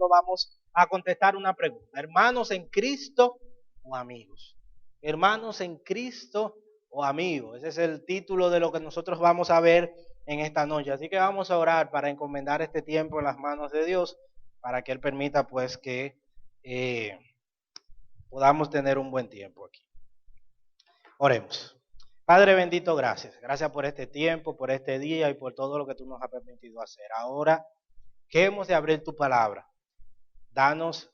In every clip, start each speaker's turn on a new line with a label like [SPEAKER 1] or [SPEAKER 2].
[SPEAKER 1] nosotros vamos a contestar una pregunta. ¿Hermanos en Cristo o amigos? ¿Hermanos en Cristo o amigos? Ese es el título de lo que nosotros vamos a ver en esta noche. Así que vamos a orar para encomendar este tiempo en las manos de Dios, para que Él permita pues que podamos tener un buen tiempo aquí. Oremos. Padre bendito, gracias. Gracias por este tiempo, por este día y por todo lo que tú nos has permitido hacer. Ahora que hemos de abrir tu palabra, danos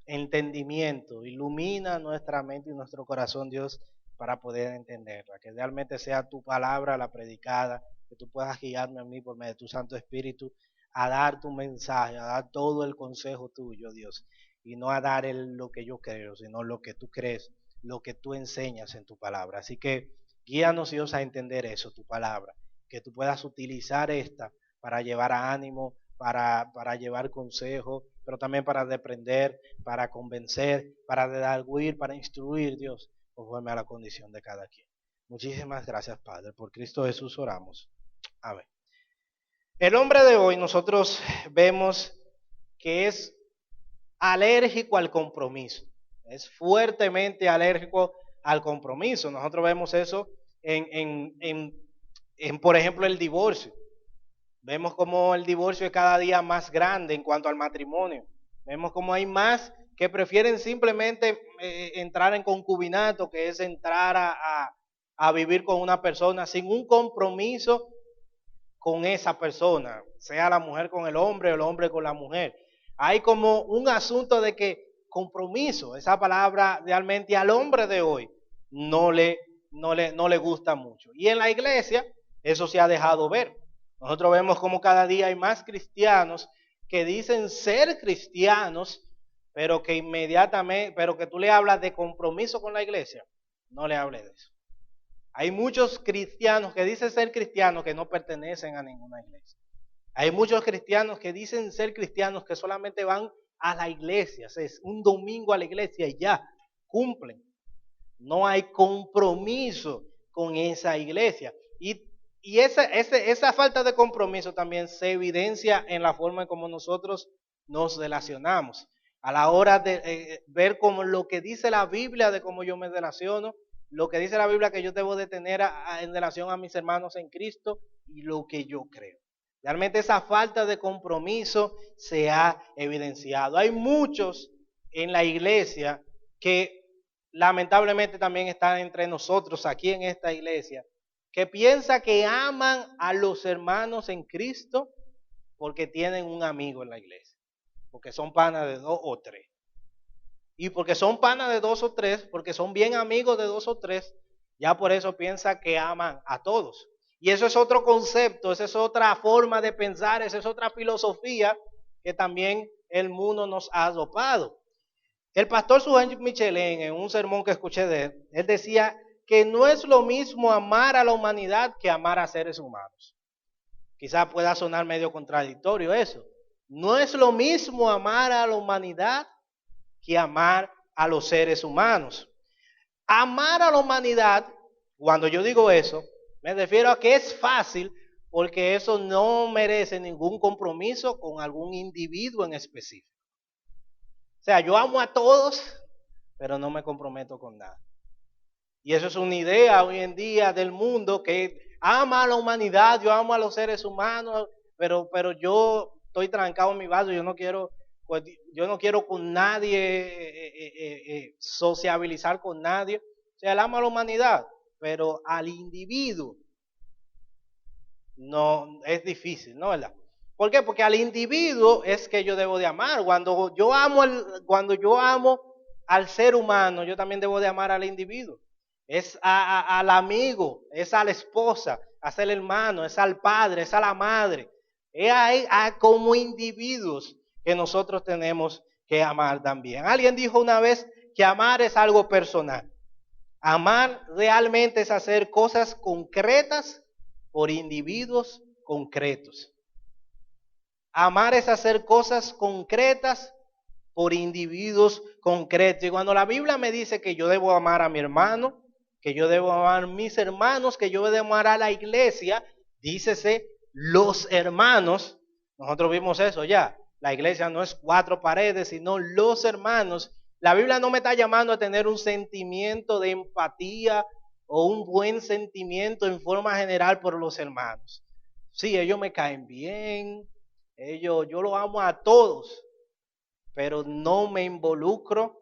[SPEAKER 1] entendimiento, ilumina nuestra mente y nuestro corazón, Dios, para poder entenderla. Que realmente sea tu palabra la predicada, que tú puedas guiarme a mí por medio de tu Santo Espíritu a dar tu mensaje, a dar todo el consejo tuyo, Dios, y no a dar lo que yo creo, sino lo que tú crees, lo que tú enseñas en tu palabra. Así que guíanos, Dios, a entender eso, tu palabra, que tú puedas utilizar esta para llevar a ánimo, para llevar consejo, pero también para reprender, para convencer, para redarguir, para instruir, Dios, conforme a la condición de cada quien. Muchísimas gracias, Padre. Por Cristo Jesús oramos. Amén. El hombre de hoy nosotros vemos que es alérgico al compromiso. Es fuertemente alérgico al compromiso. Nosotros vemos eso en por ejemplo, el divorcio. Vemos como el divorcio es cada día más grande en cuanto al matrimonio. Vemos como hay más que prefieren simplemente entrar en concubinato, que es entrar a vivir con una persona sin un compromiso con esa persona, sea la mujer con el hombre o el hombre con la mujer. Hay como un asunto de que compromiso, esa palabra realmente al hombre de hoy no le gusta mucho. Y en la iglesia eso se ha dejado ver. Nosotros vemos como cada día hay más cristianos que dicen ser cristianos, pero que inmediatamente, pero que tú le hablas de compromiso con la iglesia, no le hables de eso. Hay muchos cristianos que dicen ser cristianos que no pertenecen a ninguna iglesia. Hay muchos cristianos que dicen ser cristianos que solamente van a la iglesia, es un domingo a la iglesia y ya, cumplen. No hay compromiso con esa iglesia. Y esa falta de compromiso también se evidencia en la forma en cómo nosotros nos relacionamos. A la hora de ver como lo que dice la Biblia de cómo yo me relaciono, lo que dice la Biblia que yo debo de tener en relación a mis hermanos en Cristo y lo que yo creo. Realmente esa falta de compromiso se ha evidenciado. Hay muchos en la iglesia que lamentablemente también están entre nosotros aquí en esta iglesia, que piensa que aman a los hermanos en Cristo porque tienen un amigo en la iglesia, porque son panas de 2 o 3. Y porque son panas de 2 o 3, porque son bien amigos de 2 o 3, ya por eso piensa que aman a todos. Y eso es otro concepto, esa es otra forma de pensar, esa es otra filosofía que también el mundo nos ha adoptado. El pastor Suján Michelén, en un sermón que escuché de él decía que no es lo mismo amar a la humanidad que amar a seres humanos. Quizás pueda sonar medio contradictorio eso. No es lo mismo amar a la humanidad que amar a los seres humanos. Amar a la humanidad, cuando yo digo eso, me refiero a que es fácil porque eso no merece ningún compromiso con algún individuo en específico. O sea, yo amo a todos, pero no me comprometo con nada. Y eso es una idea hoy en día del mundo que ama a la humanidad, yo amo a los seres humanos, pero yo estoy trancado en mi vaso, yo no quiero con nadie sociabilizar con nadie. O sea, él ama a la humanidad, pero al individuo no es difícil, ¿no? ¿Verdad? ¿Por qué? Porque al individuo es que yo debo de amar. Cuando yo amo al ser humano, yo también debo de amar al individuo. Es al amigo, es a la esposa, es al hermano, es al padre, es a la madre. Es como individuos que nosotros tenemos que amar también. Alguien dijo una vez que amar es algo personal. Amar realmente es hacer cosas concretas por individuos concretos. Amar es hacer cosas concretas por individuos concretos. Y cuando la Biblia me dice que yo debo amar a mi hermano, que yo debo amar a mis hermanos, que yo debo amar a la iglesia, dícese los hermanos, nosotros vimos eso ya. La iglesia no es 4 paredes, sino los hermanos. La Biblia no me está llamando a tener un sentimiento de empatía o un buen sentimiento en forma general por los hermanos. Sí, ellos me caen bien, yo los amo a todos, pero no me involucro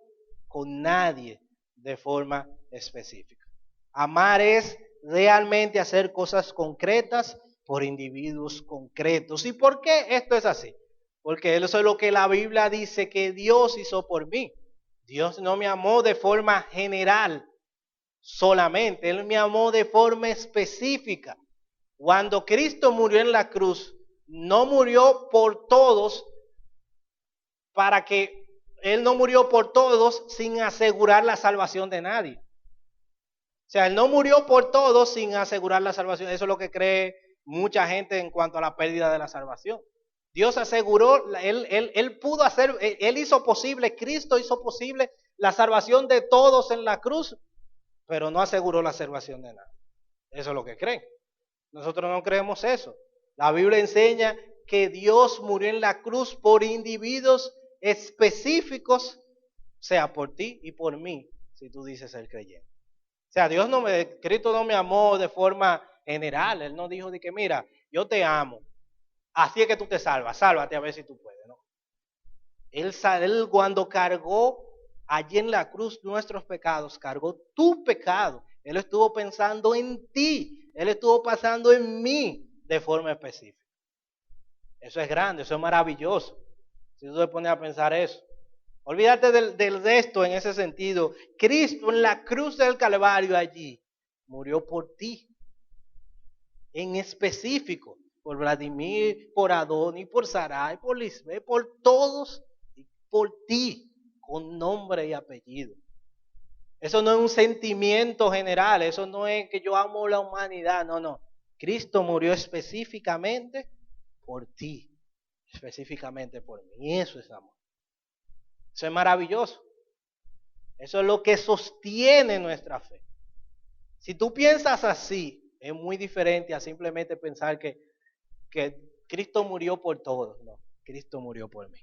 [SPEAKER 1] con nadie de forma específica. Amar es realmente hacer cosas concretas por individuos concretos. ¿Y por qué esto es así? Porque eso es lo que la Biblia dice que Dios hizo por mí. Dios no me amó de forma general solamente, Él me amó de forma específica. Cuando Cristo murió en la cruz, no murió por todos, para que Él no murió por todos sin asegurar la salvación de nadie. O sea, Él no murió por todos sin asegurar la salvación. Eso es lo que cree mucha gente en cuanto a la pérdida de la salvación. Dios aseguró, Él pudo hacer, Él hizo posible, Cristo hizo posible la salvación de todos en la cruz, pero no aseguró la salvación de nadie. Eso es lo que creen. Nosotros no creemos eso. La Biblia enseña que Dios murió en la cruz por individuos específicos, sea por ti y por mí, si tú dices ser creyente. O sea, Cristo no me amó de forma general. Él no dijo de que, mira, yo te amo, así es que tú te salvas, sálvate a ver si tú puedes, ¿no? Él cuando cargó allí en la cruz nuestros pecados, cargó tu pecado. Él estuvo pensando en ti, Él estuvo pensando en mí de forma específica. Eso es grande, eso es maravilloso. Si tú te pones a pensar eso. Olvídate del resto en ese sentido. Cristo en la cruz del Calvario allí murió por ti. En específico, por Vladimir, por Adonis, por Sarai, por Lisbeth, por todos y por ti, con nombre y apellido. Eso no es un sentimiento general, eso no es que yo amo la humanidad, no. Cristo murió específicamente por ti, específicamente por mí. Y eso es amor. Eso es maravilloso. Eso es lo que sostiene nuestra fe. Si tú piensas así, es muy diferente a simplemente pensar que Cristo murió por todos. No, Cristo murió por mí.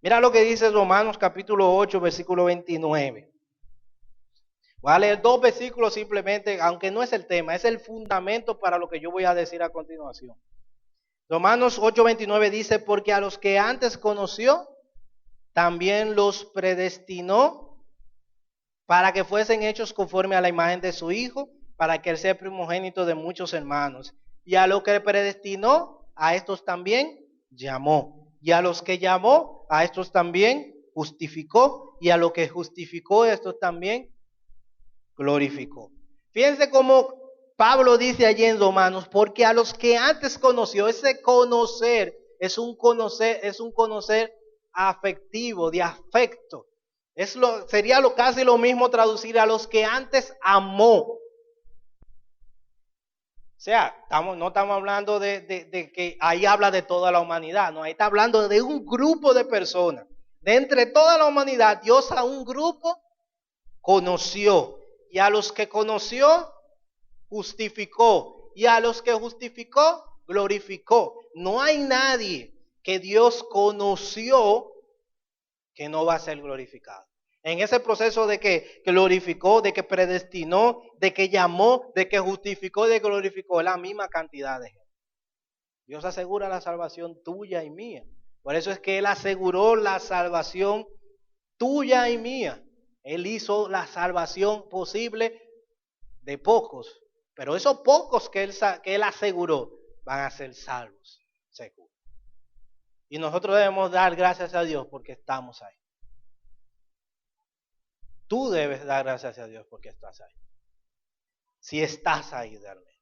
[SPEAKER 1] Mira lo que dice Romanos capítulo 8, versículo 29. Voy a leer 2 versículos simplemente, aunque no es el tema, es el fundamento para lo que yo voy a decir a continuación. Romanos 8:29 dice, porque a los que antes conoció, también los predestinó para que fuesen hechos conforme a la imagen de su Hijo, para que Él sea primogénito de muchos hermanos. Y a los que predestinó, a estos también llamó. Y a los que llamó, a estos también justificó. Y a los que justificó, a estos también glorificó. Fíjense cómo Pablo dice allí en Romanos, porque a los que antes conoció, ese conocer es un conocer afectivo, de afecto. Sería casi lo mismo traducir a los que antes amó. O sea, no estamos hablando de que ahí habla de toda la humanidad, no, ahí está hablando de un grupo de personas. De entre toda la humanidad, Dios a un grupo conoció. Y a los que conoció, justificó. Y a los que justificó, glorificó. No hay nadie que Dios conoció que no va a ser glorificado. En ese proceso de que glorificó, de que predestinó, de que llamó, de que justificó, de que glorificó, es la misma cantidad de gente. Dios asegura la salvación tuya y mía. Por eso es que Él aseguró la salvación tuya y mía. Él hizo la salvación posible de pocos, pero esos pocos que él aseguró van a ser salvos, seguro. Y nosotros debemos dar gracias a Dios porque estamos ahí. Tú debes dar gracias a Dios porque estás ahí. Si estás ahí realmente.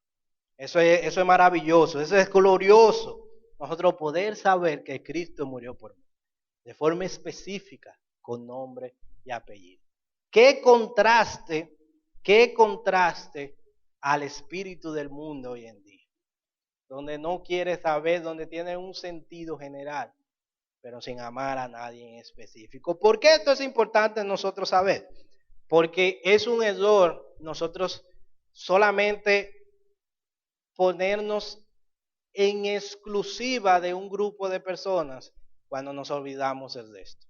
[SPEAKER 1] Eso es maravilloso, eso es glorioso. Nosotros poder saber que Cristo murió por mí. De forma específica, con nombre y apellido. Qué contraste al espíritu del mundo hoy en día, donde no quiere saber, donde tiene un sentido general, pero sin amar a nadie en específico. ¿Por qué esto es importante nosotros saber? Porque es un error nosotros solamente ponernos en exclusiva de un grupo de personas cuando nos olvidamos de esto.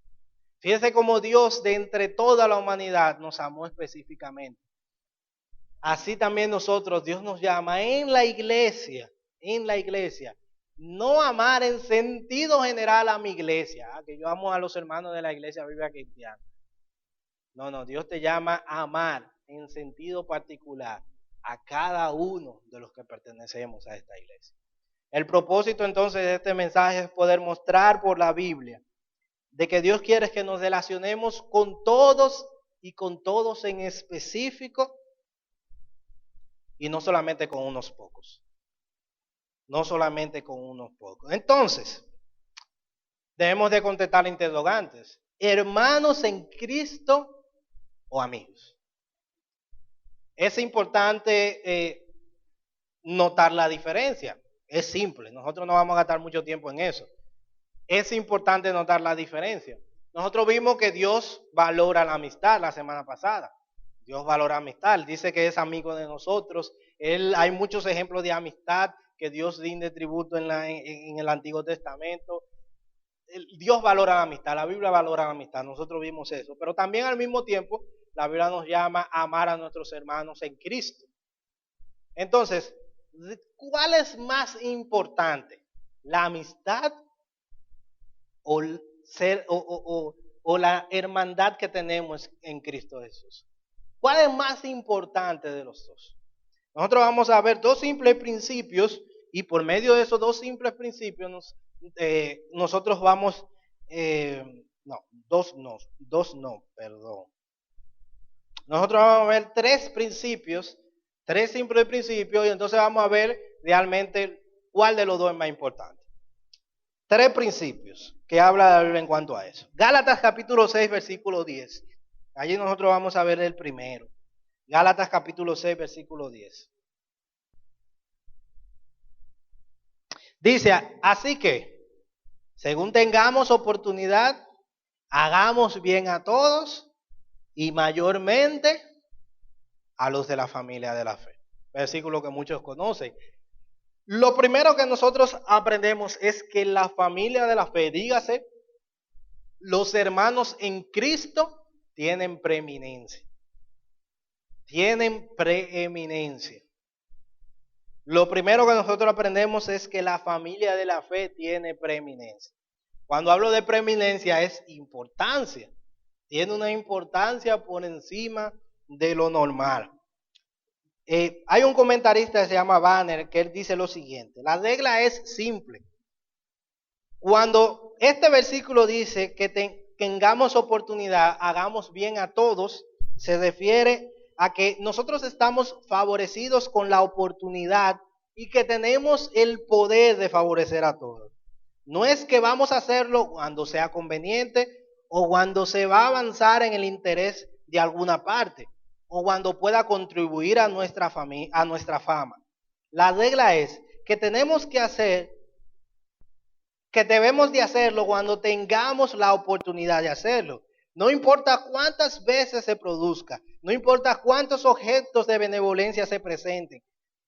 [SPEAKER 1] Fíjese cómo Dios de entre toda la humanidad nos amó específicamente. Así también nosotros, Dios nos llama en la iglesia, no amar en sentido general a mi iglesia, que yo amo a los hermanos de la iglesia Biblia Cristiana. No, Dios te llama a amar en sentido particular a cada uno de los que pertenecemos a esta iglesia. El propósito entonces de este mensaje es poder mostrar por la Biblia de que Dios quiere que nos relacionemos con todos y con todos en específico y no solamente con unos pocos. No solamente con unos pocos. Entonces, debemos de contestar interrogantes. ¿Hermanos en Cristo o amigos? Es importante notar la diferencia. Es simple, nosotros no vamos a gastar mucho tiempo en eso. Es importante notar la diferencia. Nosotros vimos que Dios valora la amistad la semana pasada. Dios valora amistad, dice que es amigo de nosotros. Hay muchos ejemplos de amistad que Dios rinde tributo en el Antiguo Testamento. Dios valora la amistad, la Biblia valora la amistad, nosotros vimos eso. Pero también al mismo tiempo, la Biblia nos llama a amar a nuestros hermanos en Cristo. Entonces, ¿cuál es más importante? ¿La amistad o la hermandad que tenemos en Cristo Jesús? ¿Cuál es más importante de los dos? Nosotros vamos a ver dos simples principios y por medio de esos dos simples principios nosotros vamos, Nosotros vamos a ver tres simples principios y entonces vamos a ver realmente cuál de los dos es más importante. Tres principios que habla la Biblia en cuanto a eso. Gálatas capítulo 6, versículo 10. Allí nosotros vamos a ver el primero. Gálatas capítulo 6, versículo 10. Dice, así que, según tengamos oportunidad, hagamos bien a todos y mayormente a los de la familia de la fe. Versículo que muchos conocen. Lo primero que nosotros aprendemos es que la familia de la fe, dígase, los hermanos en Cristo tienen preeminencia. Tienen preeminencia. Lo primero que nosotros aprendemos es que la familia de la fe tiene preeminencia. Cuando hablo de preeminencia es importancia. Tiene una importancia por encima de lo normal. Hay un comentarista que se llama Banner que él dice lo siguiente. La regla es simple. Cuando este versículo dice que tengamos oportunidad, hagamos bien a todos, se refiere a que nosotros estamos favorecidos con la oportunidad y que tenemos el poder de favorecer a todos. No es que vamos a hacerlo cuando sea conveniente o cuando se va a avanzar en el interés de alguna parte o cuando pueda contribuir a nuestra fama. La regla es que tenemos que hacer, que debemos de hacerlo cuando tengamos la oportunidad de hacerlo. No importa cuántas veces se produzca, no importa cuántos objetos de benevolencia se presenten,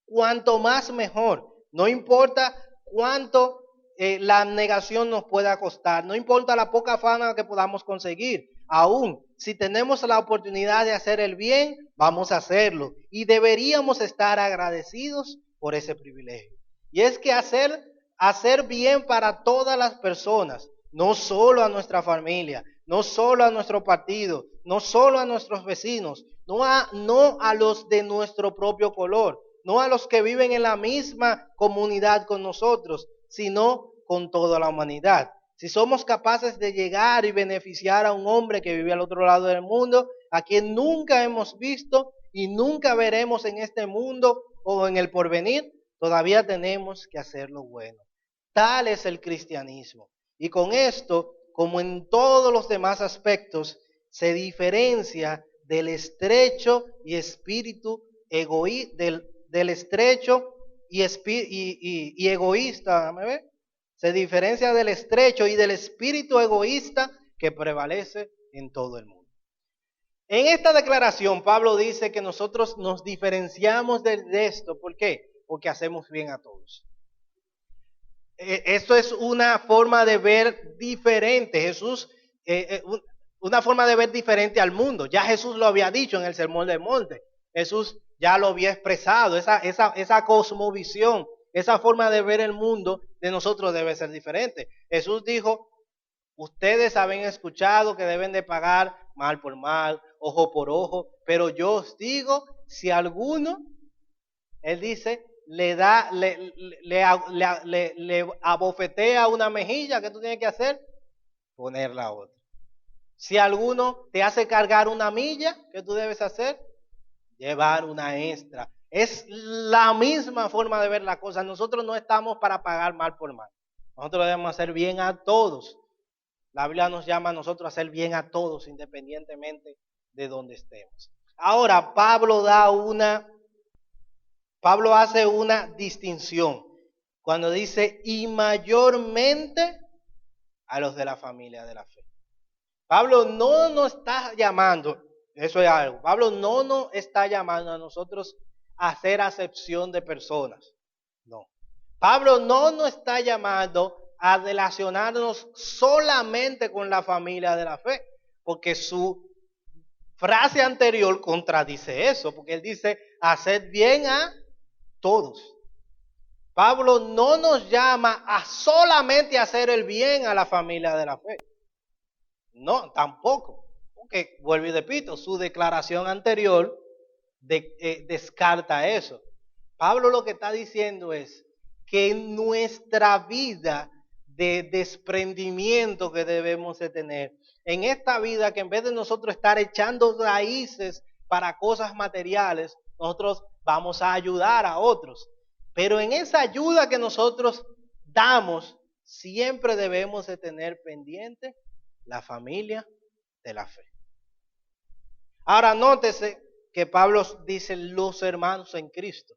[SPEAKER 1] cuanto más mejor. No importa cuánto la abnegación nos pueda costar, no importa la poca fama que podamos conseguir. Aún si tenemos la oportunidad de hacer el bien, vamos a hacerlo. Y deberíamos estar agradecidos por ese privilegio. Y es que hacer bien para todas las personas, no solo a nuestra familia, no solo a nuestro partido, no solo a nuestros vecinos, no a los de nuestro propio color, no a los que viven en la misma comunidad con nosotros, sino con toda la humanidad. Si somos capaces de llegar y beneficiar a un hombre que vive al otro lado del mundo, a quien nunca hemos visto y nunca veremos en este mundo o en el porvenir, todavía tenemos que hacer lo bueno. Tal es el cristianismo. Y con esto, como en todos los demás aspectos, se diferencia del estrecho y espíritu del estrecho y egoísta, ¿me ve? Se diferencia del estrecho y del espíritu egoísta que prevalece en todo el mundo. En esta declaración, Pablo dice que nosotros nos diferenciamos de esto. ¿Por qué? Porque hacemos bien a todos. Esto es una forma de ver diferente. Jesús, una forma de ver diferente al mundo. Ya Jesús lo había dicho en el Sermón del Monte. Jesús ya lo había expresado. Esa cosmovisión, esa forma de ver el mundo de nosotros debe ser diferente. Jesús dijo, ustedes habían escuchado que deben de pagar mal por mal, ojo por ojo, pero yo os digo, si alguno, él dice, le abofetea una mejilla, ¿qué tú tienes que hacer? Poner la otra. Si alguno te hace cargar una milla, ¿qué tú debes hacer? Llevar una extra. Es la misma forma de ver la cosa. Nosotros no estamos para pagar mal por mal. Nosotros debemos hacer bien a todos. La Biblia nos llama a nosotros a hacer bien a todos, independientemente de donde estemos. Ahora, Pablo hace una distinción cuando dice, y mayormente a los de la familia de la fe. Pablo no nos está llamando, eso es algo, Pablo no nos está llamando a nosotros a hacer acepción de personas. No. Pablo no nos está llamando a relacionarnos solamente con la familia de la fe, porque su frase anterior contradice eso, porque él dice, haced bien a todos. Pablo no nos llama a solamente hacer el bien a la familia de la fe. No, tampoco. Porque, vuelvo y repito, su declaración anterior descarta eso. Pablo lo que está diciendo es que en nuestra vida de desprendimiento que debemos de tener, en esta vida que en vez de nosotros estar echando raíces para cosas materiales, nosotros vamos a ayudar a otros. Pero en esa ayuda que nosotros damos, siempre debemos de tener pendiente la familia de la fe. Ahora nótese que Pablo dice los hermanos en Cristo.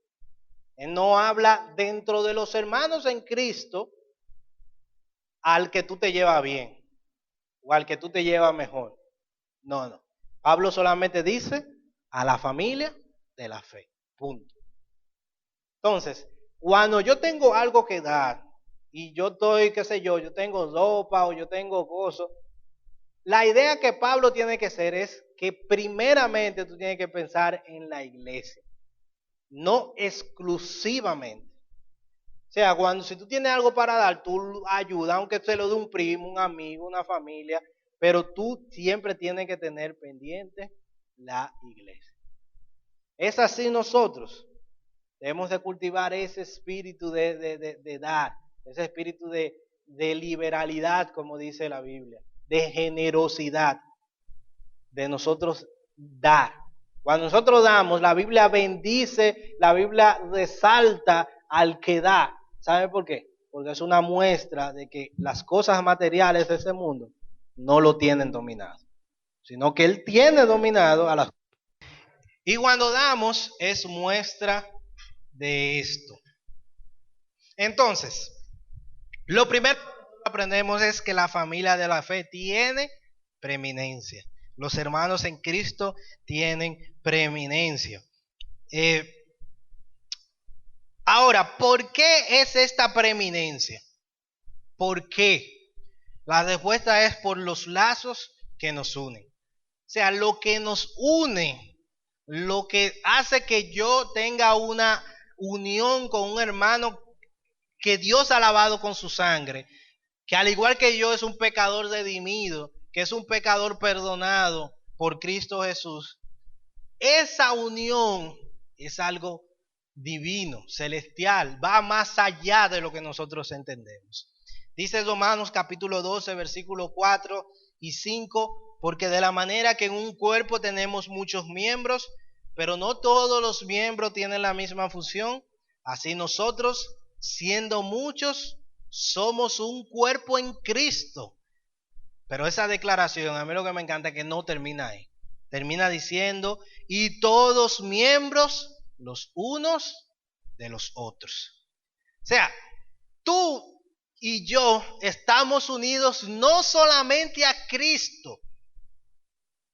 [SPEAKER 1] Él no habla dentro de los hermanos en Cristo al que tú te llevas bien o al que tú te llevas mejor. No, no. Pablo solamente dice a la familia de la fe. Punto. Entonces, cuando yo tengo algo que dar y yo estoy, qué sé yo tengo ropa o yo tengo gozo, la idea que Pablo tiene que hacer es que primeramente tú tienes que pensar en la iglesia, no exclusivamente. O sea, si tú tienes algo para dar, tú ayudas, aunque se lo de un primo, un amigo, una familia, pero tú siempre tienes que tener pendiente la iglesia. Es así nosotros. Debemos de cultivar ese espíritu de dar, ese espíritu de liberalidad, como dice la Biblia, de generosidad, de nosotros dar. Cuando nosotros damos, la Biblia bendice, la Biblia resalta al que da. ¿Sabe por qué? Porque es una muestra de que las cosas materiales de ese mundo no lo tienen dominado, sino que Él tiene dominado a las. Y cuando damos es muestra de esto. Entonces, lo primero que aprendemos es que la familia de la fe tiene preeminencia. Los hermanos en Cristo tienen preeminencia. Ahora, ¿por qué es esta preeminencia? ¿Por qué? La respuesta es por los lazos que nos unen. O sea, lo que nos une, lo que hace que yo tenga una unión con un hermano que Dios ha lavado con su sangre, que al igual que yo es un pecador redimido, que es un pecador perdonado por Cristo Jesús. Esa unión es algo divino, celestial, va más allá de lo que nosotros entendemos. Dice Romanos capítulo 12, versículos 4 y 5, porque de la manera que en un cuerpo tenemos muchos miembros, pero no todos los miembros tienen la misma función, así nosotros, siendo muchos, somos un cuerpo en Cristo. Pero esa declaración, a mí lo que me encanta es que no termina ahí. Termina diciendo, y todos miembros los unos de los otros. O sea, tú y yo estamos unidos no solamente a Cristo.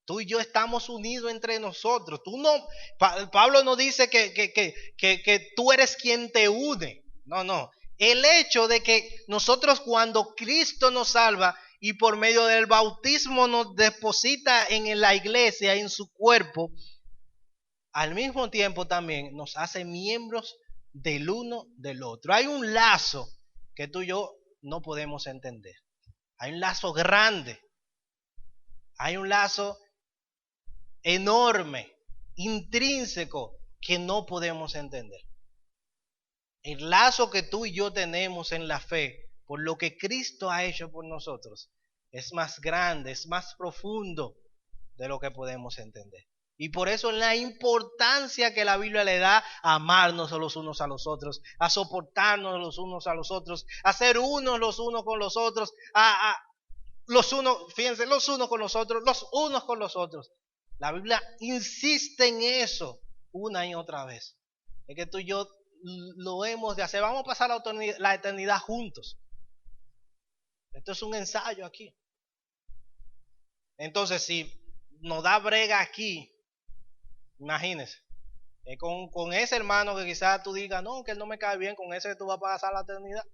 [SPEAKER 1] Tú y yo estamos unidos entre nosotros. Pablo no dice que tú eres quien te une. No, no. el hecho de que nosotros cuando Cristo nos salva y por medio del bautismo nos deposita en la iglesia, en su cuerpo, al mismo tiempo también nos hace miembros del uno del otro. Hay un lazo que tú y yo no podemos entender. Hay un lazo grande. Hay un lazo enorme, intrínseco, que no podemos entender. El lazo que tú y yo tenemos en la fe, por lo que Cristo ha hecho por nosotros, es más grande, es más profundo de lo que podemos entender. Y por eso la importancia que la Biblia le da a amarnos los unos a los otros, a soportarnos los unos a los otros, a ser unos los unos con los otros, los unos, fíjense, los unos con los otros, los unos con los otros. La Biblia insiste en eso una y otra vez. Es que tú y yo lo hemos de hacer. Vamos a pasar la eternidad juntos. Esto es un ensayo aquí. Entonces, si nos da brega aquí, imagínense, con ese hermano que quizás tú digas, no, que él no me cae bien, con ese tú vas a pasar la eternidad.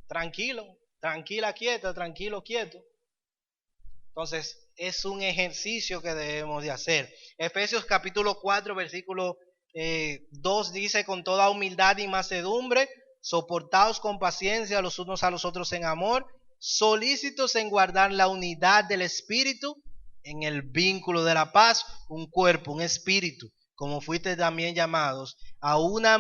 [SPEAKER 1] Tranquilo, tranquila, quieta, tranquilo, quieto. Entonces, es un ejercicio que debemos de hacer. Efesios capítulo 4, versículo 2 dice, con toda humildad y mansedumbre, soportaos con paciencia los unos a los otros en amor, solícitos en guardar la unidad del espíritu en el vínculo de la paz, un cuerpo, un espíritu, como fuiste también llamados a una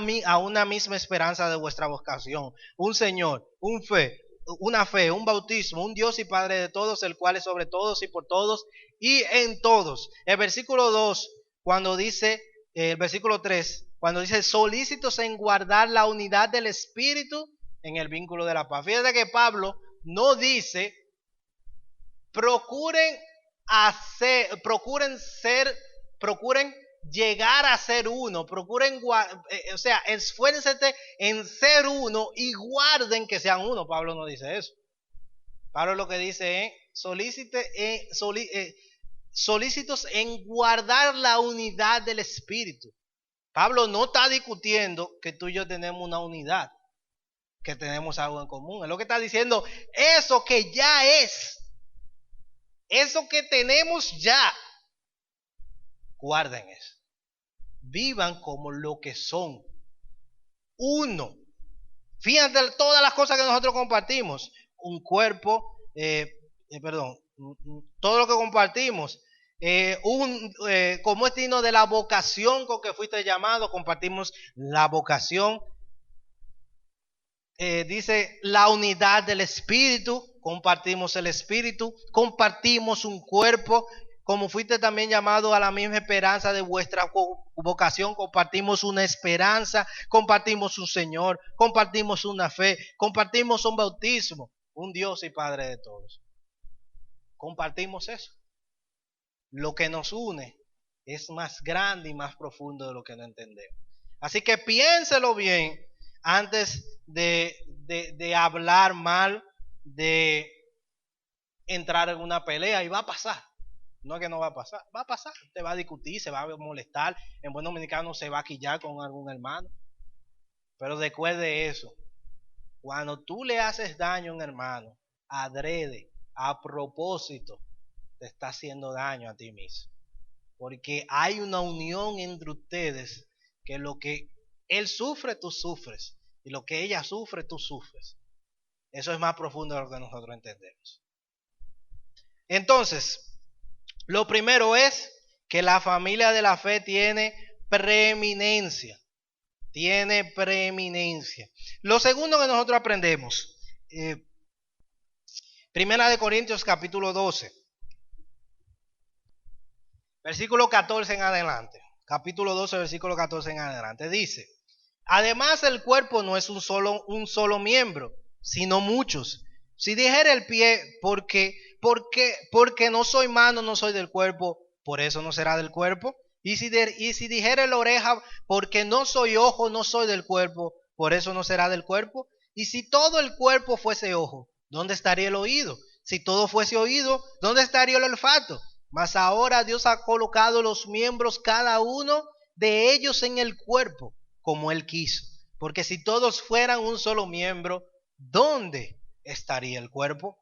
[SPEAKER 1] misma esperanza de vuestra vocación, un Señor, una fe, un bautismo, un Dios y Padre de todos, el cual es sobre todos y por todos y en todos. El versículo 2, cuando dice, el versículo 3, cuando dice solícitos en guardar la unidad del espíritu en el vínculo de la paz. Fíjate que Pablo no dice procuren llegar a ser uno, esfuércense en ser uno y guarden que sean uno. Pablo no dice eso. Pablo lo que dice es solícitos en guardar la unidad del espíritu. Pablo no está discutiendo que tú y yo tenemos una unidad, que tenemos algo en común. Es lo que está diciendo, eso que ya es, eso que tenemos ya, guarden eso. Vivan como lo que son. Uno. Fíjate todas las cosas que nosotros compartimos. Un cuerpo, todo lo que compartimos. Como es digno de la vocación con que fuiste llamado, compartimos la vocación. Dice la unidad del espíritu, compartimos el espíritu, compartimos un cuerpo, como fuiste también llamado a la misma esperanza de vuestra vocación, compartimos una esperanza, compartimos un Señor, compartimos una fe, compartimos un bautismo, un Dios y Padre de todos. Compartimos eso. Lo que nos une es más grande y más profundo de lo que no entendemos. Así que piénselo bien antes de hablar mal, de entrar en una pelea, y va a pasar. No es que no va a pasar, va a pasar. Te va a discutir, se va a molestar. En buen dominicano se va a quillar con algún hermano. Pero recuerde eso. Cuando tú le haces daño a un hermano, adrede, a propósito, te está haciendo daño a ti mismo. Porque hay una unión entre ustedes que lo que él sufre, tú sufres. Y lo que ella sufre, tú sufres. Eso es más profundo de lo que nosotros entendemos. Entonces, lo primero es que la familia de la fe tiene preeminencia. Tiene preeminencia. Lo segundo que nosotros aprendemos, Primera de Corintios capítulo 12, versículo 14 en adelante. Capítulo 12, versículo 14 en adelante. Dice, además el cuerpo no es un solo miembro, sino muchos. Si dijera el pie, porque no soy mano, no soy del cuerpo, por eso no será del cuerpo. Y si dijera la oreja, porque no soy ojo, no soy del cuerpo, por eso no será del cuerpo. Y si todo el cuerpo fuese ojo, ¿dónde estaría el oído? Si todo fuese oído, ¿dónde estaría el olfato? Mas ahora Dios ha colocado los miembros, cada uno de ellos, en el cuerpo, como Él quiso. Porque si todos fueran un solo miembro, ¿dónde estaría el cuerpo?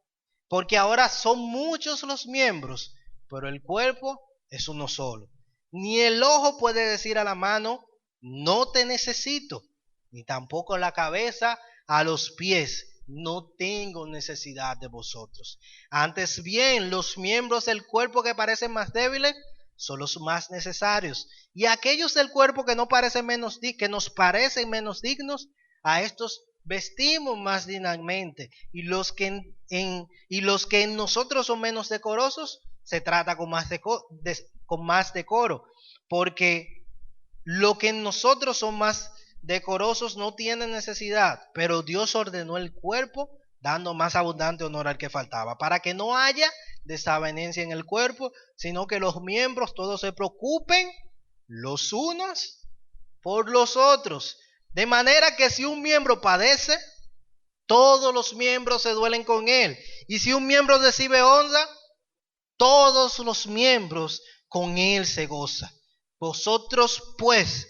[SPEAKER 1] Porque ahora son muchos los miembros, pero el cuerpo es uno solo. Ni el ojo puede decir a la mano, no te necesito, ni tampoco la cabeza a los pies, no tengo necesidad de vosotros. Antes bien, los miembros del cuerpo que parecen más débiles son los más necesarios. Y aquellos del cuerpo que que nos parecen menos dignos, a estos vestimos más dignamente. Y los que en nosotros son menos decorosos, se trata con más decoro. Porque lo que en nosotros son más decorosos no tienen necesidad, pero Dios ordenó el cuerpo dando más abundante honor al que faltaba, para que no haya desavenencia en el cuerpo, sino que los miembros todos se preocupen los unos por los otros. De manera que si un miembro padece, todos los miembros se duelen con él. Y si un miembro recibe honra, todos los miembros con él se gozan. Vosotros pues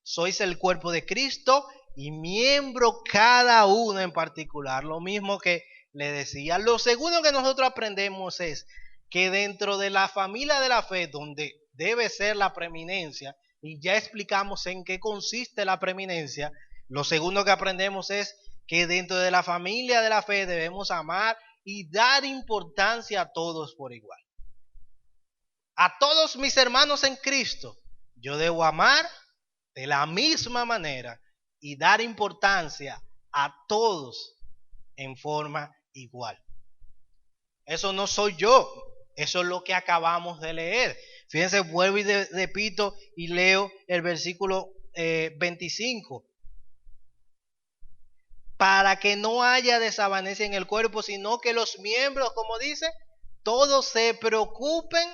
[SPEAKER 1] sois el cuerpo de Cristo y miembro cada uno en particular. Lo mismo que le decía. Lo segundo que nosotros aprendemos es que dentro de la familia de la fe, donde debe ser la preeminencia, y ya explicamos en qué consiste la preeminencia, lo segundo que aprendemos es que dentro de la familia de la fe debemos amar y dar importancia a todos por igual. A todos mis hermanos en Cristo, yo debo amar de la misma manera y dar importancia a todos en forma igual. Eso no soy yo, eso es lo que acabamos de leer. Fíjense, vuelvo y repito y leo el versículo 25. Para que no haya desavenencia en el cuerpo, sino que los miembros, como dice, todos se preocupen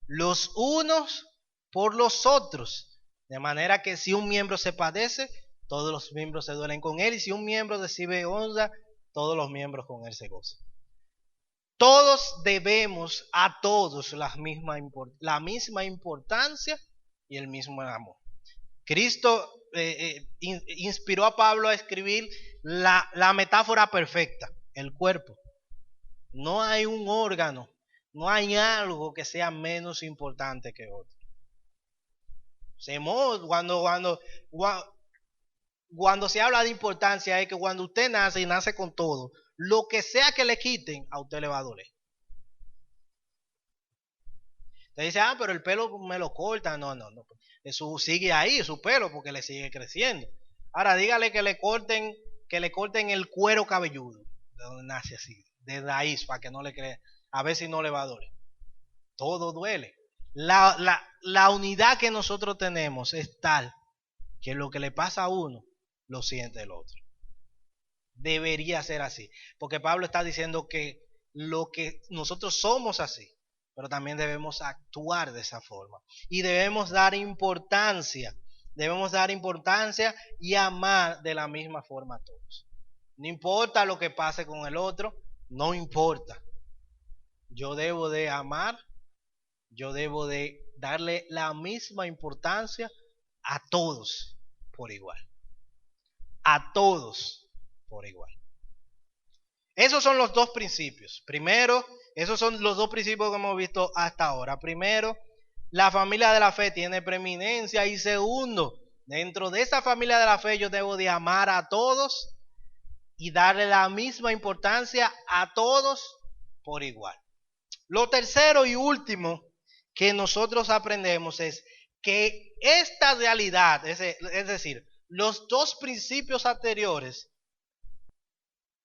[SPEAKER 1] los unos por los otros. De manera que si un miembro se padece, todos los miembros se duelen con él. Y si un miembro recibe honra, todos los miembros con él se gozan. Todos debemos a todos la misma importancia y el mismo amor. Cristo inspiró a Pablo a escribir la metáfora perfecta, el cuerpo. No hay un órgano, no hay algo que sea menos importante que otro. Cuando se habla de importancia es que cuando usted nace y nace con todo, lo que sea que le quiten, a usted le va a doler. Usted dice, pero el pelo me lo corta. No. Eso sigue ahí, su pelo, porque le sigue creciendo. Ahora dígale que le corten el cuero cabelludo, de donde nace así, de raíz, para que no le crea, a ver si no le va a doler. Todo duele. La unidad que nosotros tenemos es tal que lo que le pasa a uno, lo siente el otro. Debería ser así, porque Pablo está diciendo que lo que nosotros somos así, pero también debemos actuar de esa forma y debemos dar importancia y amar de la misma forma a todos. No importa lo que pase con el otro, no importa. Yo debo de amar, yo debo de darle la misma importancia a todos por igual. A todos por igual. Esos son los dos principios. Primero, esos son los dos principios que hemos visto hasta ahora. Primero, la familia de la fe tiene preeminencia. Y segundo, dentro de esa familia de la fe yo debo de amar a todos y darle la misma importancia a todos por igual. Lo tercero y último que nosotros aprendemos es que esta realidad, es decir, los dos principios anteriores,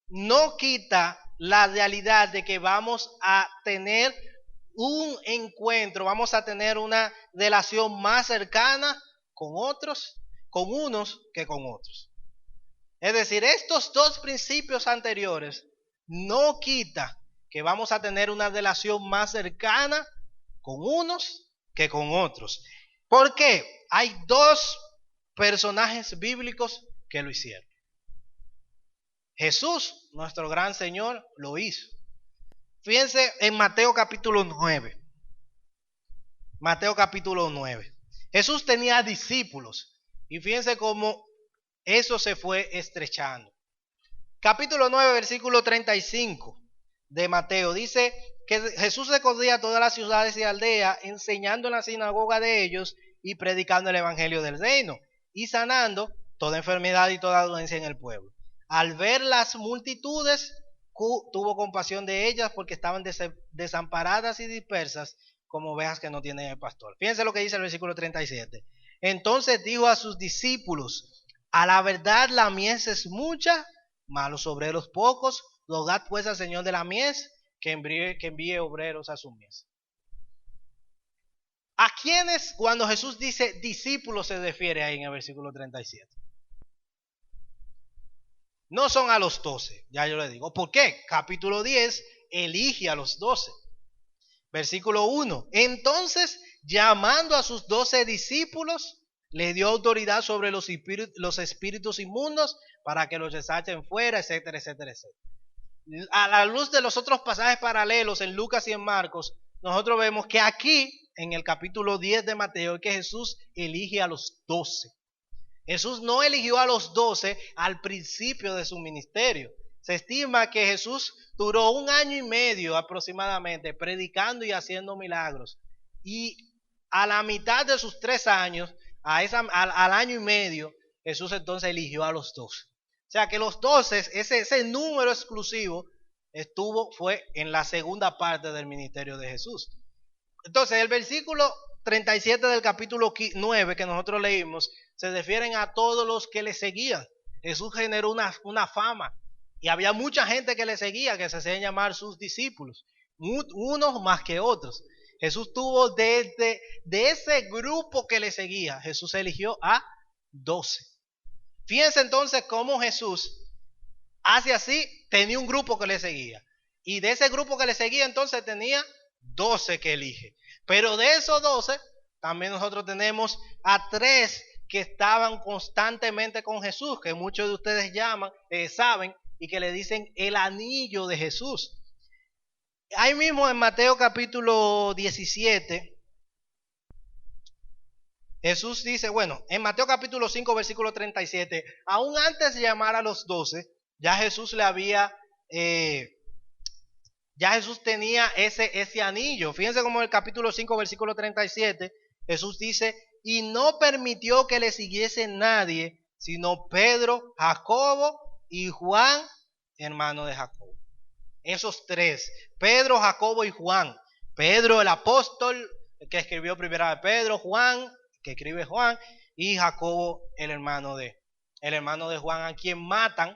[SPEAKER 1] no quita la realidad de que vamos a tener un encuentro, vamos a tener una relación más cercana con unos que con otros. Es decir, estos dos principios anteriores no quita que vamos a tener una relación más cercana con unos que con otros. ¿Por qué? Hay dos personajes bíblicos que lo hicieron. Jesús, nuestro gran Señor, lo hizo. Fíjense en Mateo capítulo 9. Mateo capítulo 9. Jesús tenía discípulos y fíjense cómo eso se fue estrechando. Capítulo 9, versículo 35 de Mateo dice que Jesús recorría a todas las ciudades y aldeas, enseñando en la sinagoga de ellos y predicando el evangelio del reino y sanando toda enfermedad y toda dolencia en el pueblo. Al ver las multitudes, tuvo compasión de ellas porque estaban desamparadas y dispersas como ovejas que no tienen el pastor. Fíjense lo que dice el versículo 37. Entonces dijo a sus discípulos: a la verdad la mies es mucha, mas los obreros pocos. Rogad pues al Señor de la mies que envíe obreros a su mies. ¿A quiénes cuando Jesús dice discípulos se refiere ahí en el versículo 37? No son a los 12, ya yo le digo. ¿Por qué? Capítulo 10 elige a los 12. Versículo 1. Entonces, llamando a sus 12 discípulos, le dio autoridad sobre los espíritus inmundos para que los echasen fuera, etcétera, etcétera, etcétera. A la luz de los otros pasajes paralelos en Lucas y en Marcos, nosotros vemos que aquí, en el capítulo 10 de Mateo, es que Jesús elige a los 12. Jesús no eligió a los 12 al principio de su ministerio. Se estima que Jesús duró 1 año y medio aproximadamente predicando y haciendo milagros. Y a la mitad de sus 3 años, al año y medio, Jesús entonces eligió a los 12. O sea que los 12, ese número exclusivo, fue en la segunda parte del ministerio de Jesús. Entonces el versículo 37 del capítulo 9 que nosotros leímos, se refieren a todos los que le seguían. Jesús generó una fama y había mucha gente que le seguía, que se hacían llamar sus discípulos, unos más que otros. Jesús tuvo de ese grupo que le seguía, Jesús eligió a 12. Fíjense entonces cómo Jesús hace así, tenía un grupo que le seguía. Y de ese grupo que le seguía entonces tenía 12 que elige. Pero de esos 12, también nosotros tenemos a 3 que estaban constantemente con Jesús, que muchos de ustedes saben, y que le dicen el anillo de Jesús. Ahí mismo en Mateo capítulo 17, Jesús dice, en Mateo capítulo 5, versículo 37, aún antes de llamar a los 12, ya Jesús tenía ese anillo. Fíjense como en el capítulo 5, versículo 37, Jesús dice, y no permitió que le siguiese nadie, sino Pedro, Jacobo y Juan, hermano de Jacobo. Esos 3, Pedro, Jacobo y Juan. Pedro el apóstol, que escribió primera de Pedro, Juan, que escribe Juan, y Jacobo el hermano de Juan, a quien matan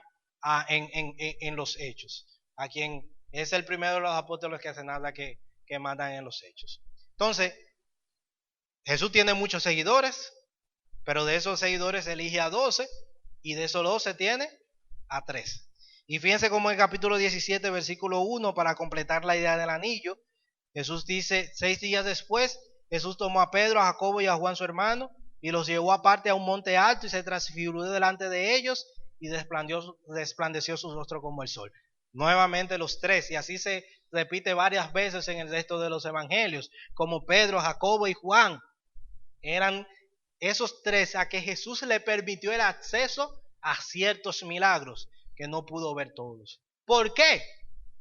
[SPEAKER 1] en los hechos, a quien es el primero de los apóstoles que hacen nada que matan en los hechos. Entonces, Jesús tiene muchos seguidores, pero de esos seguidores elige a 12 y de esos 12 tiene a 3. Y fíjense como en el capítulo 17, versículo 1, para completar la idea del anillo, Jesús dice, 6 días después, Jesús tomó a Pedro, a Jacobo y a Juan su hermano y los llevó aparte a un monte alto y se transfiguró delante de ellos y resplandeció su rostro como el sol. Nuevamente los 3, y así se repite varias veces en el resto de los evangelios, como Pedro, Jacobo y Juan. Eran esos 3 a que Jesús le permitió el acceso a ciertos milagros que no pudo ver todos. ¿Por qué?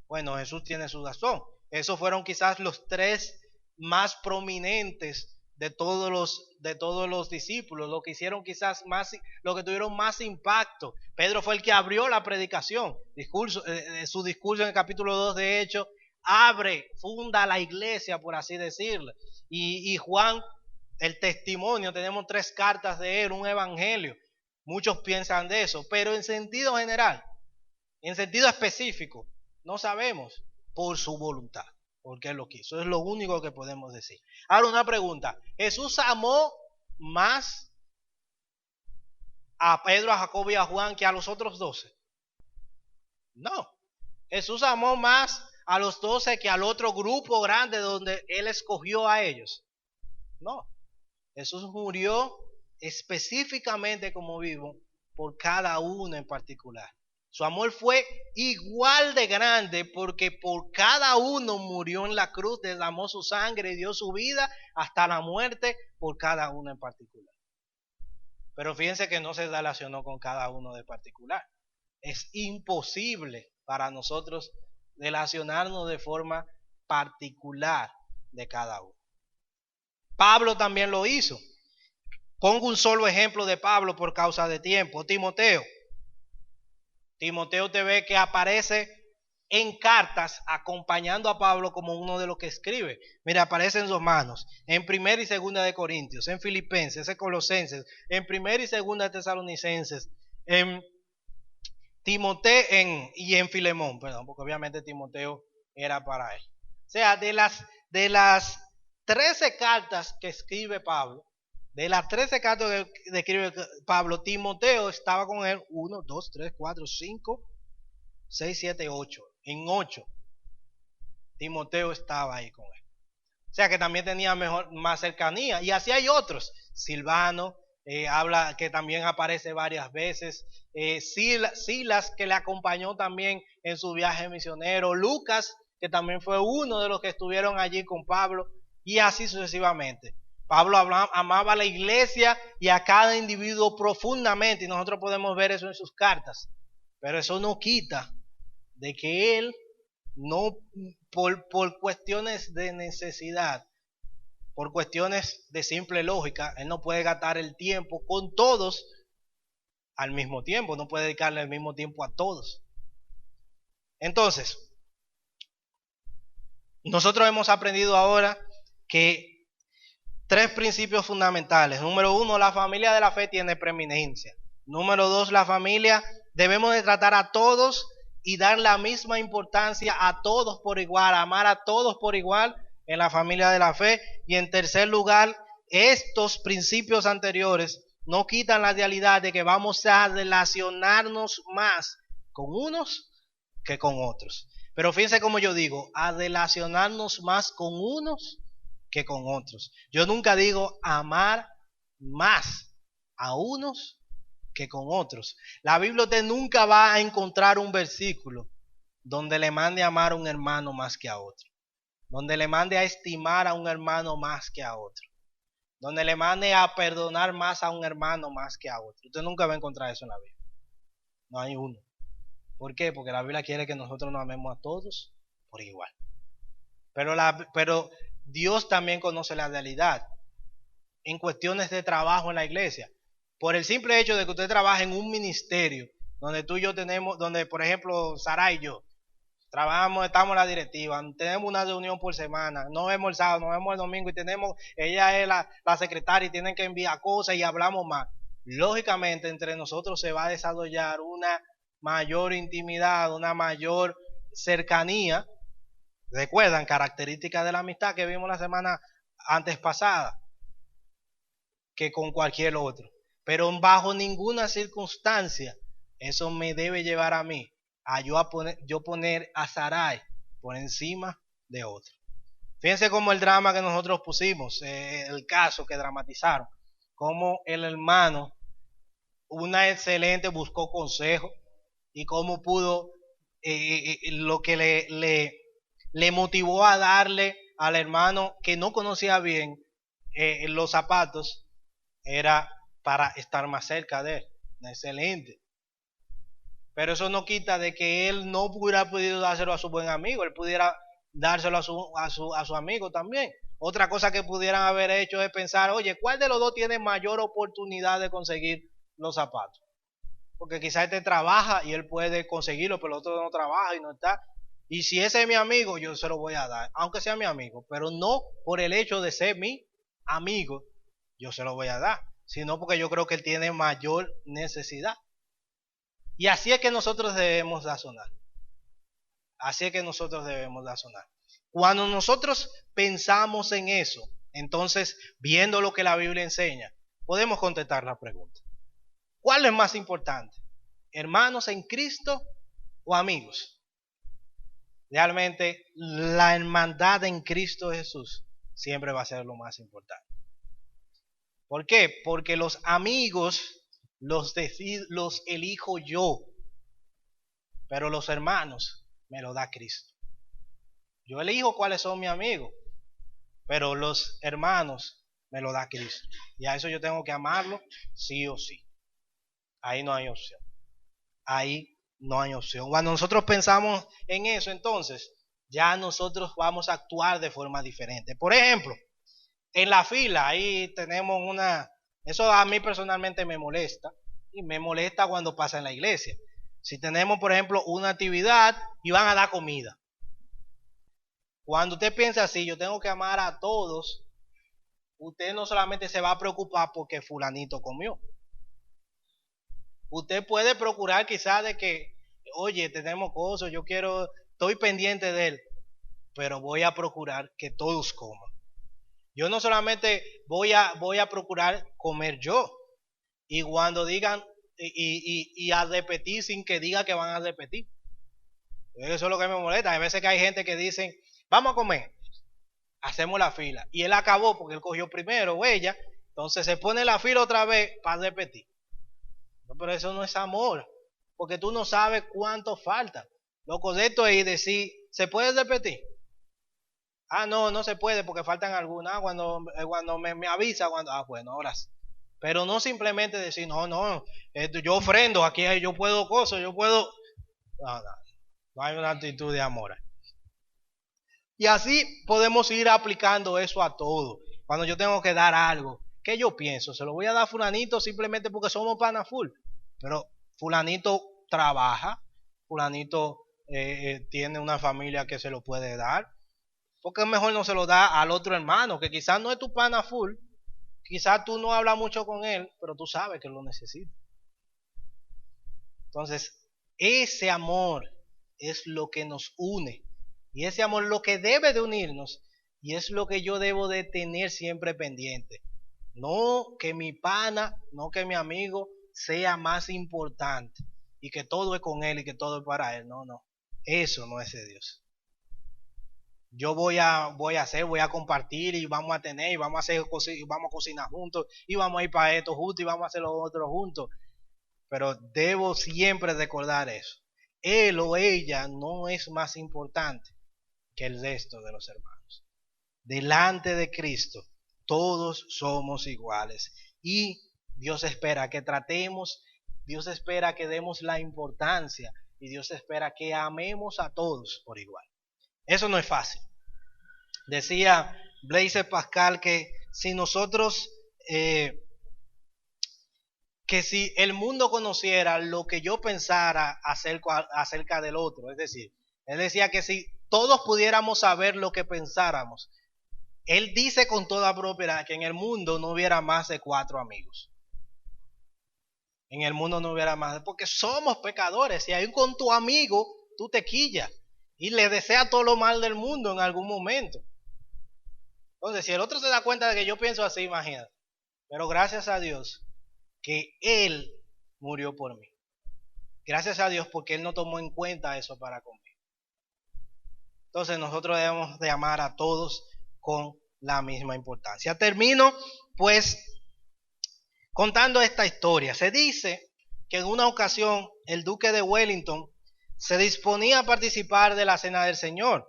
[SPEAKER 1] Bueno, Jesús tiene su razón. Esos fueron quizás los 3 más prominentes de todos los discípulos, lo que hicieron quizás más, lo que tuvieron más impacto. Pedro fue el que abrió la predicación. Su discurso en el capítulo 2 de Hechos funda la iglesia, por así decirlo. Y Juan, el testimonio, tenemos 3 cartas de él, un evangelio. Muchos piensan de eso, pero en sentido general, en sentido específico, no sabemos, por su voluntad, porque él lo quiso. Es lo único que podemos decir. Ahora una pregunta, ¿Jesús amó más a Pedro, a Jacobo y a Juan que a los otros 12? No. Jesús amó más a los 12 que al otro grupo grande donde él escogió a ellos. No. Jesús murió específicamente, como vimos, por cada uno en particular. Su amor fue igual de grande porque por cada uno murió en la cruz, derramó su sangre y dio su vida hasta la muerte por cada uno en particular. Pero fíjense que no se relacionó con cada uno de particular. Es imposible para nosotros relacionarnos de forma particular de cada uno. Pablo también lo hizo. Pongo un solo ejemplo de Pablo por causa de tiempo. Timoteo. Timoteo te ve que aparece en cartas acompañando a Pablo como uno de los que escribe. Mira, aparece en Romanos, en Primera y Segunda de Corintios, en Filipenses, en Colosenses, en Primera y Segunda de Tesalonicenses, en Timoteo y en Filemón, perdón, porque obviamente Timoteo era para él. O sea, de las 13 cartas que escribe Pablo, de las 13 cartas que escribe Pablo, Timoteo estaba con él 1, 2, 3, 4, 5, 6, 7, 8. En 8, Timoteo estaba ahí con él. O sea que también tenía más cercanía. Y así hay otros. Silvano, habla que también aparece varias veces. Silas, que le acompañó también en su viaje misionero. Lucas, que también fue uno de los que estuvieron allí con Pablo. Y así sucesivamente. Pablo amaba a la iglesia y a cada individuo profundamente. Y nosotros podemos ver eso en sus cartas. Pero eso no quita de que él no, por cuestiones de necesidad, por cuestiones de simple lógica, él no puede gastar el tiempo con todos al mismo tiempo, no puede dedicarle el mismo tiempo a todos. Entonces, nosotros hemos aprendido ahora que 3 principios fundamentales. Número 1, la familia de la fe tiene preeminencia. Número 2, la familia debemos de tratar a todos y dar la misma importancia a todos por igual, amar a todos por igual en la familia de la fe. Y en tercer lugar, estos principios anteriores no quitan la realidad de que vamos a relacionarnos más con unos que con otros. Pero fíjense como yo digo, a relacionarnos más con unos que con otros. Yo nunca digo amar más a unos que con otros. La Biblia usted nunca va a encontrar un versículo donde le mande a amar a un hermano más que a otro, donde le mande a estimar a un hermano más que a otro, donde le mande a perdonar más a un hermano más que a otro. Usted nunca va a encontrar eso en la Biblia. No hay uno. ¿Por qué? Porque la Biblia quiere que nosotros nos amemos a todos por igual. Pero Dios también conoce la realidad en cuestiones de trabajo en la iglesia. Por el simple hecho de que usted trabaje en un ministerio donde tú y yo tenemos, donde por ejemplo Sara y yo trabajamos, estamos en la directiva, tenemos una reunión por semana, nos vemos el sábado, nos vemos el domingo y ella es la secretaria y tienen que enviar cosas y hablamos más. Lógicamente entre nosotros se va a desarrollar una mayor intimidad, una mayor cercanía. Recuerdan características de la amistad que vimos la semana antes pasada, que con cualquier otro. Pero bajo ninguna circunstancia eso me debe llevar a mí a yo poner a Sarai por encima de otro. Fíjense cómo el drama que nosotros pusimos, el caso que dramatizaron, cómo el hermano, una excelente, buscó consejo y cómo pudo, lo que le motivó a darle al hermano que no conocía bien los zapatos, era para estar más cerca de él. Excelente. Pero eso no quita de que él no hubiera podido dárselo a su buen amigo, él pudiera dárselo a su amigo también. Otra cosa que pudieran haber hecho es pensar, oye, ¿cuál de los dos tiene mayor oportunidad de conseguir los zapatos? Porque quizás este trabaja y él puede conseguirlo, pero el otro no trabaja y no está. Y si ese es mi amigo, yo se lo voy a dar, aunque sea mi amigo, pero no por el hecho de ser mi amigo, yo se lo voy a dar, sino porque yo creo que él tiene mayor necesidad. Y así es que nosotros debemos razonar. Así es que nosotros debemos razonar. Cuando nosotros pensamos en eso, entonces, viendo lo que la Biblia enseña, podemos contestar la pregunta. ¿Cuál es más importante? ¿Hermanos en Cristo o amigos? Realmente, la hermandad en Cristo Jesús siempre va a ser lo más importante. ¿Por qué? Porque los amigos los elijo yo. pero los hermanos me lo da Cristo. Yo elijo cuáles son mis amigos, pero los hermanos me lo da Cristo. Y a eso yo tengo que amarlo sí o sí. Ahí no hay opción. Ahí no hay opción. Cuando nosotros pensamos en eso, entonces ya nosotros vamos a actuar de forma diferente. Por ejemplo, en la fila, ahí tenemos eso a mí personalmente me molesta, y me molesta cuando pasa en la iglesia. Si tenemos, por ejemplo, una actividad y van a dar comida. Cuando usted piensa así, yo tengo que amar a todos, usted no solamente se va a preocupar porque fulanito comió. Usted puede procurar quizás de que, oye, tenemos cosas, estoy pendiente de él, pero voy a procurar que todos coman. Yo no solamente voy a procurar comer yo, y cuando digan, y a repetir sin que diga que van a repetir. Eso es lo que me molesta. Hay veces que hay gente que dicen, vamos a comer, hacemos la fila, y él acabó porque él cogió primero o ella, entonces se pone la fila otra vez para repetir. No, pero eso no es amor, porque tú no sabes cuánto falta. Lo correcto es decir, ¿se puede repetir? Ah, no se puede porque faltan algunas. Cuando me avisa, bueno, ahora sí. Pero no simplemente decir, no, yo ofrendo, aquí yo puedo cosas, yo puedo. No hay una actitud de amor. Y así podemos ir aplicando eso a todo. Cuando yo tengo que dar algo, ¿qué yo pienso? ¿Se lo voy a dar a fulanito simplemente porque somos pana full? Pero fulanito trabaja, fulanito tiene una familia que se lo puede dar. Porque mejor no se lo da al otro hermano, que quizás no es tu pana full, quizás tú no hablas mucho con él, pero tú sabes que lo necesita. Entonces, ese amor es lo que nos une, y ese amor es lo que debe de unirnos, y es lo que yo debo de tener siempre pendiente. No que mi pana, no que mi amigo sea más importante, y que todo es con él y que todo es para él. No, eso no es de Dios. Yo voy a compartir, y vamos a tener, y vamos a hacer, vamos a cocinar juntos, y vamos a ir para esto juntos, y vamos a hacer lo otro juntos. Pero debo siempre recordar eso. Él o ella no es más importante que el resto de los hermanos. Delante de Cristo, todos somos iguales. Y Dios espera que tratemos, Dios espera que demos la importancia, y Dios espera que amemos a todos por igual. Eso no es fácil. Decía Blaise Pascal que si nosotros, que si el mundo conociera lo que yo pensara acerca del otro, es decir, él decía que si todos pudiéramos saber lo que pensáramos, él dice con toda propiedad que en el mundo no hubiera más de 4 amigos. En el mundo no hubiera más, porque somos pecadores, y aún con tu amigo tú te quillas y le deseas todo lo mal del mundo en algún momento. Entonces, si el otro se da cuenta de que yo pienso así, imagínate. Pero gracias a Dios que Él murió por mí. Gracias a Dios porque Él no tomó en cuenta eso para conmigo. Entonces nosotros debemos de amar a todos con la misma importancia. Termino pues contando esta historia. Se dice que en una ocasión el duque de Wellington se disponía a participar de la cena del Señor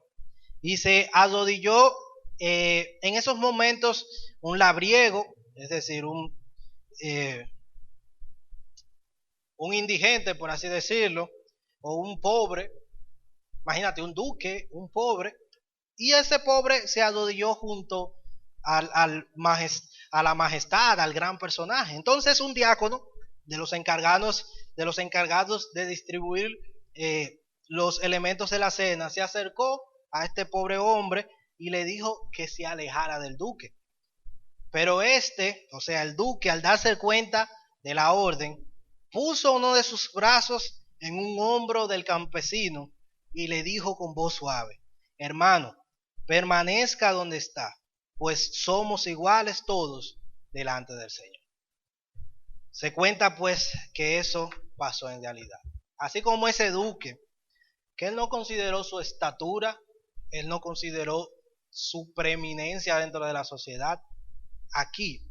[SPEAKER 1] y se arrodilló en esos momentos un labriego, es decir, un indigente, por así decirlo, o un pobre. Imagínate, un duque, un pobre, y ese pobre se arrodilló junto a la majestad, al gran personaje. Entonces un diácono de los encargados de distribuir los elementos de la cena se acercó a este pobre hombre y le dijo que se alejara del duque. Pero o sea, el duque, al darse cuenta de la orden, puso uno de sus brazos en un hombro del campesino y le dijo con voz suave: hermano, permanezca donde está, pues somos iguales todos delante del Señor. Se cuenta pues que eso pasó en realidad. Así como ese duque, que él no consideró su estatura, él no consideró su preeminencia dentro de la sociedad. Aquí,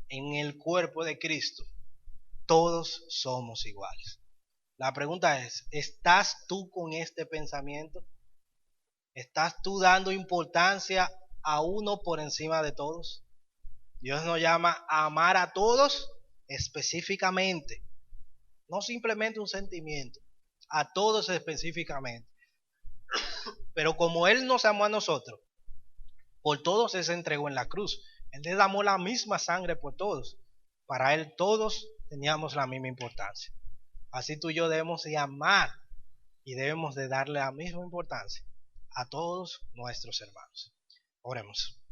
[SPEAKER 1] en el cuerpo de Cristo, todos somos iguales. La pregunta es, ¿estás tú con este pensamiento? ¿Estás tú dando importancia a uno por encima de todos? Dios nos llama a amar a todos específicamente, no simplemente un sentimiento, a todos específicamente. Pero como Él nos amó a nosotros, por todos Él se entregó en la cruz. Él derramó la misma sangre por todos. Para Él todos teníamos la misma importancia. Así tú y yo debemos de amar y debemos de darle la misma importancia a todos nuestros hermanos. Oremos.